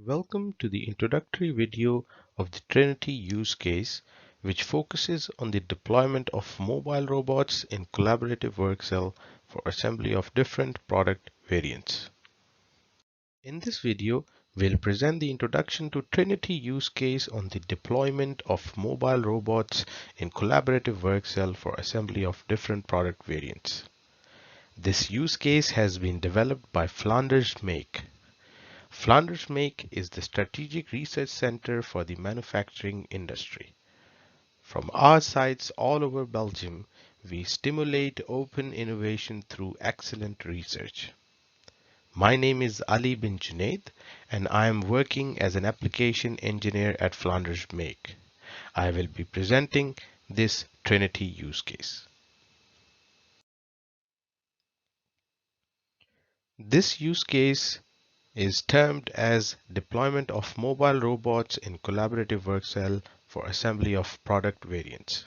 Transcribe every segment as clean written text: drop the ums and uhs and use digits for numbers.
Welcome to the introductory video of the Trinity use case, which focuses on the deployment of mobile robots in collaborative work cell for assembly of different product variants. In this video, we'll present the introduction to Trinity use case on the deployment of mobile robots in collaborative work cell for assembly of different product variants. This use case has been developed by Flander MAKE. Flander MAKE is the strategic research center for the manufacturing industry. From our sites all over Belgium, we stimulate open innovation through excellent research. My name is Ali bin Junaid, and I am working as an application engineer at Flander MAKE. I will be presenting this Trinity use case. This use case is termed as deployment of mobile robots in collaborative work cell for assembly of product variants.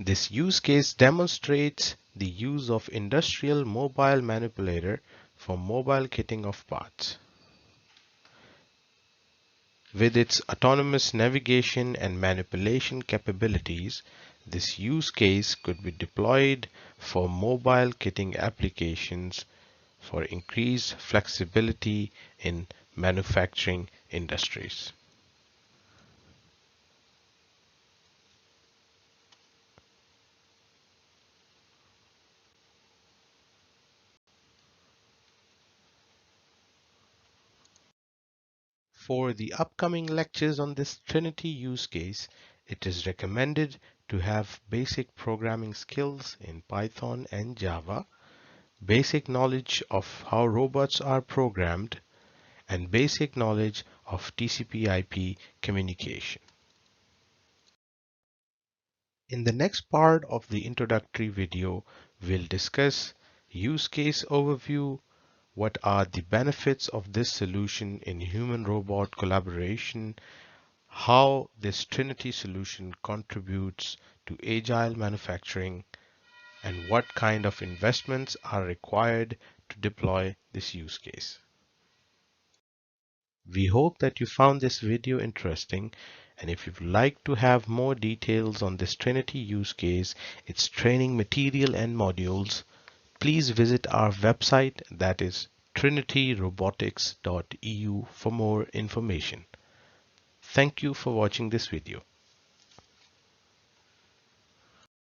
This use case demonstrates the use of industrial mobile manipulator for mobile kitting of parts. With its autonomous navigation and manipulation capabilities, this use case could be deployed for mobile kitting applications for increased flexibility in manufacturing industries. For the upcoming lectures on this Trinity use case, it is recommended to have basic programming skills in Python and Java, basic knowledge of how robots are programmed, and basic knowledge of TCP/IP communication. In the next part of the introductory video, we'll discuss use case overview, what are the benefits of this solution in human-robot collaboration, how this Trinity solution contributes to agile manufacturing, and what kind of investments are required to deploy this use case. We hope that you found this video interesting, and if you'd like to have more details on this Trinity use case, its training material and modules, please visit our website, that is trinityrobotics.eu, for more information. Thank you for watching this video.